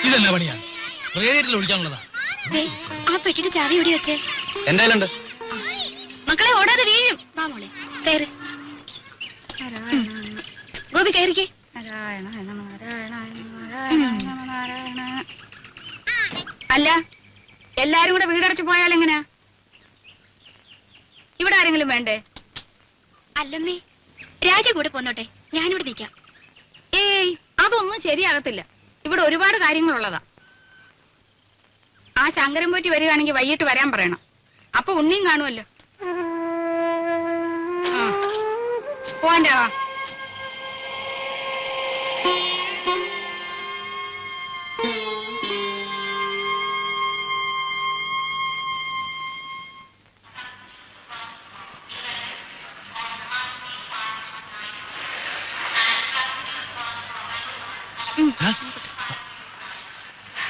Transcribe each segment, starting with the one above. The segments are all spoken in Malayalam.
ഇതെന്നാ പണിയാ? റേഡിയേറ്ററിൽ ഒഴിക്കാനുള്ളതാ. ആ പെട്ടിയുടെ ചാവി എവിടെ വെച്ചേ? എന്തായാലും മക്കളെ ഓടാതെ വീഴും. വാ മോളെ കയറി. ഗോപി കയറിക്കേ. അല്ല, എല്ലാരും കൂടെ വീടടച്ചു പോയാൽ എങ്ങനെയാ? ഇവിടെ ആരെങ്കിലും വേണ്ടേ? അല്ലമ്മേ, രാജ കൂടെ പോന്നോട്ടെ, ഞാനിവിടെ നിൽക്കാം. ഏയ്, അതൊന്നും ശരിയാകത്തില്ല. ഇവിടെ ഒരുപാട് കാര്യങ്ങളുള്ളതാ. ആ ശങ്കരൻ പോറ്റി വരികയാണെങ്കിൽ വൈകിട്ട് വരാൻ പറയണം. അപ്പൊ ഉണ്ണിയും കാണുമല്ലോ. പോവാൻ്റെ വാ.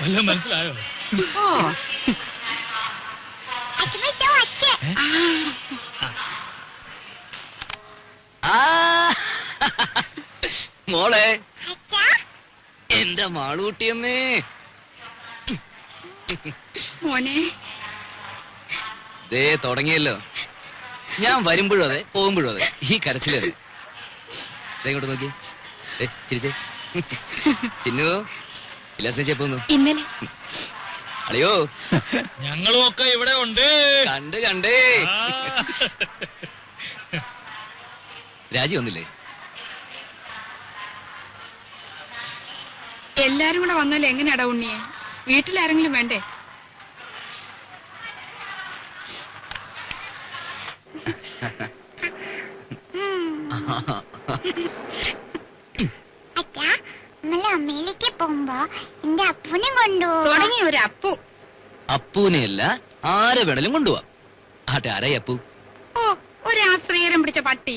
വല്ലതും മനസ്സിലായോ? മോളെ, എന്റെ മാളൂട്ടിയമ്മേ. മോനെ, ദേ തുടങ്ങിയല്ലോ. ഞാൻ വരുമ്പോഴും അതെ, പോകുമ്പോഴും അതെ, ഈ കരച്ചിലത്. ഇങ്ങോട്ട് നോക്കി, ചിരിച്ചേ. ചിന്നു ഇല്ലാസ്പോന്നു ഇന്നലെ അളിയോ, ഞങ്ങളും ഒക്കെ ഇവിടെ ഉണ്ട്. കണ്ടേ. രാജി വന്നില്ലേ? എല്ലാരും കൂടെ വന്നാലും എങ്ങനെയാടാ ഉണ്ണിയെ? വീട്ടിലാരെങ്കിലും വേണ്ടേ? അമ്മയിലേക്ക് പോകുമ്പോ എന്റെ അപ്പൂനെ കൊണ്ടുപോകും. തുടങ്ങി ഒരു അപ്പു. അപ്പൂനെയല്ല, ആരെ വേണേലും കൊണ്ടുപോവാ. ആട്ടെ, ആരായി അപ്പു? ഓ, ഒരു ആശ്രയരം പിടിച്ച പട്ടി.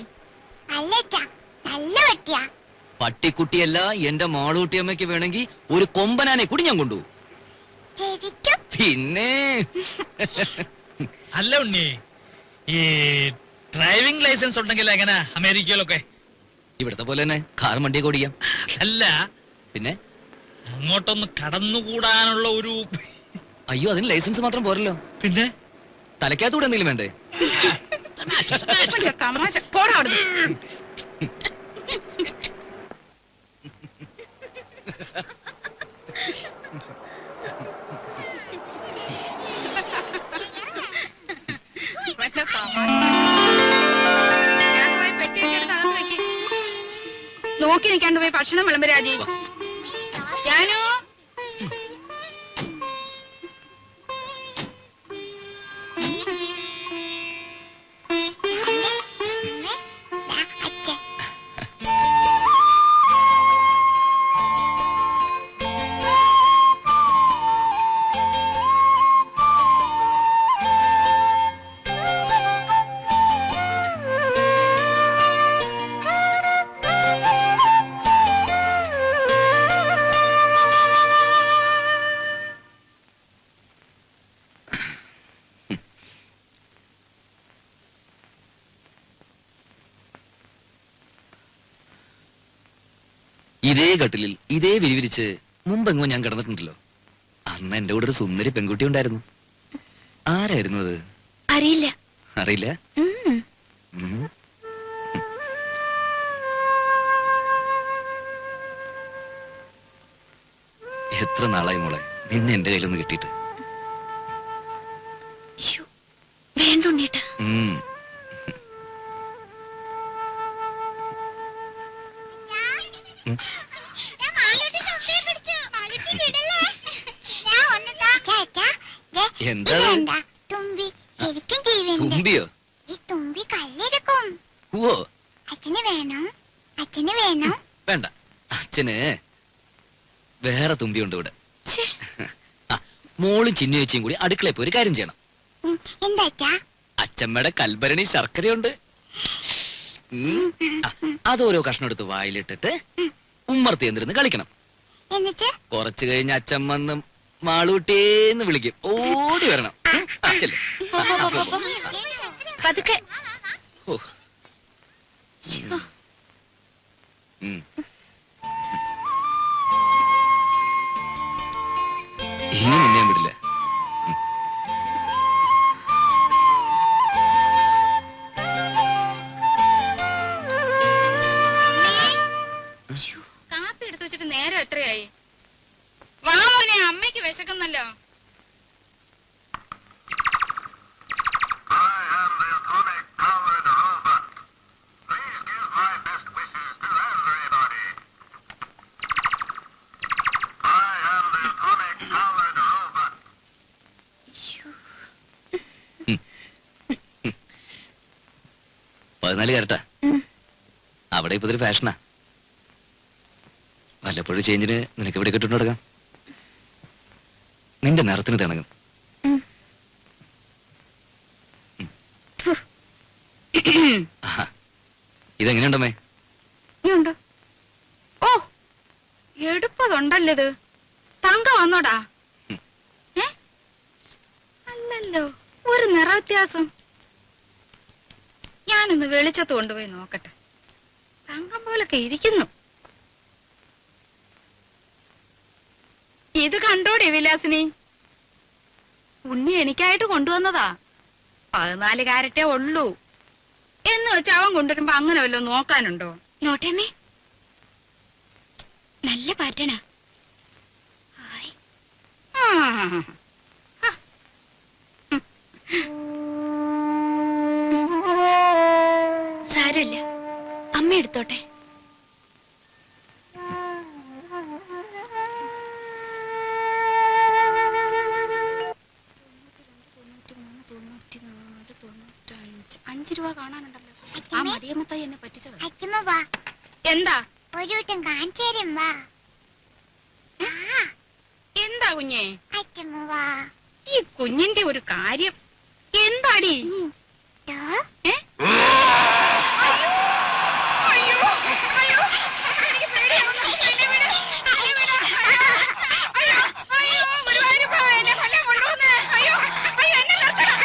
അല്ല നല്ല പട്ടിയാ. പട്ടിക്കുട്ടിയല്ല, എന്റെ മാളൂട്ടിയമ്മയ്ക്ക് വേണമെങ്കിൽ ഒരു കൊമ്പനാനെ കൂടി ഞാൻ കൊണ്ടുപോകും. പിന്നെ അല്ല ഉണ്ണി, ഈ ഡ്രൈവിംഗ് ലൈസൻസ് ഉണ്ടെങ്കിൽ എങ്ങനെ അമേരിക്കയിലൊക്കെ? ഇവിടത്തെ പോലെ തന്നെ കാർ വണ്ടിയൊക്കെ ഓടിക്കാം. അല്ല, പിന്നെ അങ്ങോട്ടൊന്ന് കടന്നുകൂടാനുള്ള ഒരു... അയ്യോ, അതിന് ലൈസൻസ് മാത്രം പോരല്ലോ. പിന്നെ തലയ്ക്കകത്തൂടെ എന്തെങ്കിലും വേണ്ടേ? തമാശ. പോടാ അവിടുന്ന്. നോക്കി നിൽക്കാണ്ട് പോയി ഭക്ഷണം വിളമ്പ് രാജി. ഞാനോ ഇതേ കട്ടിലിൽ ഇതേ വിരിവിരിച്ച് മുമ്പെങ്ങോ ഞാൻ കിടന്നിട്ടുണ്ടല്ലോ. അന്ന് എന്റെ കൂടെ ഒരു സുന്ദരി പെൺകുട്ടി ഉണ്ടായിരുന്നു. ആരായിരുന്നു അത്? അറിയില്ല. അറിയില്ല? എത്ര നാളായി മോളെ നിന്നെ എന്റെ കയ്യിലൊന്ന് കിട്ടിയിട്ട്. വേണ്ടുണ്ണീട്ടാ. എന്താ തുമ്പിയോ? ഈ തുമ്പി കല്ലെടുക്കും. ഓ, അച്ഛന് വേണം. അച്ഛന് വേണം. വേണ്ട, അച്ഛന് വേറെ തുമ്പിയുണ്ട് ഇവിടെ. മോളും ചിന്നു ചേച്ചിയും കൂടി അടുക്കളയിൽ പോയി ഒരു കാര്യം ചെയ്യണം. എന്താ? അച്ഛമ്മയുടെ കൽഭരണി ശർക്കരയുണ്ട്. അതോരോ കഷ്ണം എടുത്ത് വായിലിട്ടിട്ട് ഉമ്മർത്തി എന്തിരുന്ന് കളിക്കണം. എന്നിട്ട് കുറച്ചു കഴിഞ്ഞ് അച്ഛൻ വന്ന് മാളൂട്ടേന്ന് വിളിക്കും. ഓടി വരണം. അച്ഛല്ലേ പതുക്കെ. കാപ്പി എടുത്തു വെച്ചിട്ട് നേരം എത്രയായി? വാ മോനെ, അമ്മയ്ക്ക് വിശക്കുന്നല്ലോ. പതിനാല് കരട്ടാ. അവിടെ ഇപ്പൊ ഇതൊരു ഫാഷനാ. വല്ലപ്പോഴും ചേഞ്ചിന് നിനക്ക് ഇവിടെ കിട്ടുന്നു തുടങ്ങാം. നിന്റെ നിറത്തിന് തിണങ്ങും. ഇതെങ്ങനെയുണ്ടമ്മേ? ഉണ്ട്. ഓ, എടുപ്പതുണ്ടല്ലോ ഇത്. തങ്ക വന്നോടാ? അല്ലല്ലോ, ഒരു നിറ വ്യത്യാസം. ഞാനൊന്ന് വെളിച്ചത്ത് കൊണ്ടുപോയി നോക്കട്ടെ. തങ്കം പോലൊക്കെ ഇരിക്കുന്നു. ഇത് കണ്ടോടെ വിലാസിനി? ഉണ്ണി എനിക്കായിട്ട് കൊണ്ടുവന്നതാ. 14 കാരറ്റേ ഉള്ളൂ എന്ന് വെച്ച് അവൻ കൊണ്ടുവരുമ്പോ അങ്ങനെ വല്ലോ നോക്കാനുണ്ടോ? നോട്ടേമ്മേ, നല്ല പാറ്റേണാ. ആ, സാരമില്ല, അമ്മ എടുത്തോട്ടെ. $5 കാണാനുണ്ടല്ലോ. ആ മടിയമ്മത്തായി എന്നെ പറ്റിച്ചത്. അച്ഛമ്മ വാ, എന്താ? ഒരു വട്ടം കാണിച്ചു തരും വാ. എന്താ കുഞ്ഞേ? അച്ഛമ്മ വാ. ഈ കുഞ്ഞിന്റെ ഒരു കാര്യം എന്താടി? ദോ, ഏ? അയ്യോ, അയ്യോ, അയ്യോ, എനിക്ക് പേടിയാവുന്നു. എന്നെ വിട്, എന്നെ വിട്. അയ്യോ, അയ്യോ, ഗുരുവായൂരപ്പാ, എന്നെ വല്ലതും കൊണ്ടുവന്ന്. അയ്യോ, അയ്യോ, എന്നെ നിർത്തണം.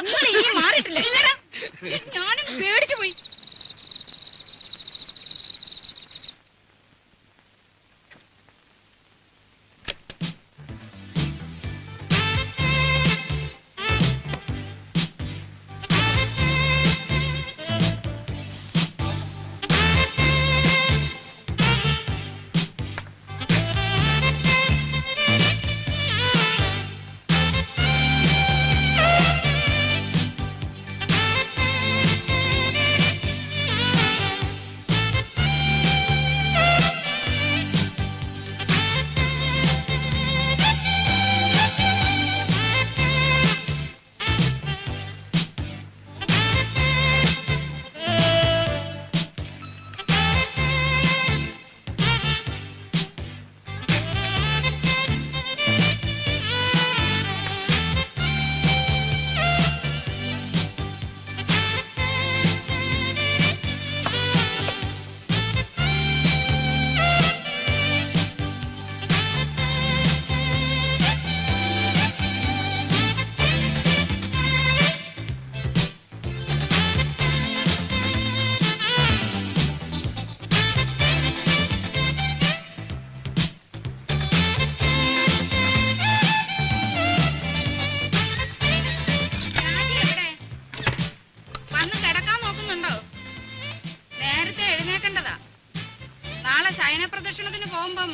നിങ്ങൾ ഇനി മാറിയിട്ടില്ല. ഇല്ലടാ, ഞാനും പേടിച്ചു പോയി. ശയനപ്രദക്ഷിണത്തിന് പോകുമ്പം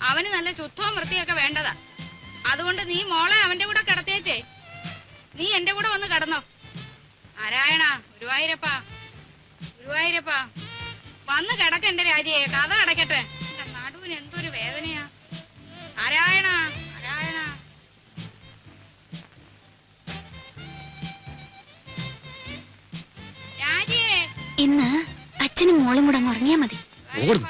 അവന് നല്ല ശുദ്ധവും വൃത്തിയൊക്കെ വേണ്ടതാ. അതുകൊണ്ട് നീ മോളെ അവന്റെ കൂടെ കിടത്തിയേച്ചേ. നീ എന്റെ കൂടെ വന്ന് കിടന്നോ. നാരായണ, ഗുരുവായൂരപ്പാ, ഗുരുവായൂരപ്പാ, വന്ന് കിടക്കണ്ടേ രാജിയെ. കഥ അടയ്ക്കട്ടെ. എന്റെ നടുവിന് എന്തൊരു വേദനയാ. നാരായണ, നാരായണ. രാജിയെ, ഇന്ന് അച്ഛനും മോളും കൂടെ അങ്ങ് ഉറങ്ങിയാ മതി. ഓടുന്നു.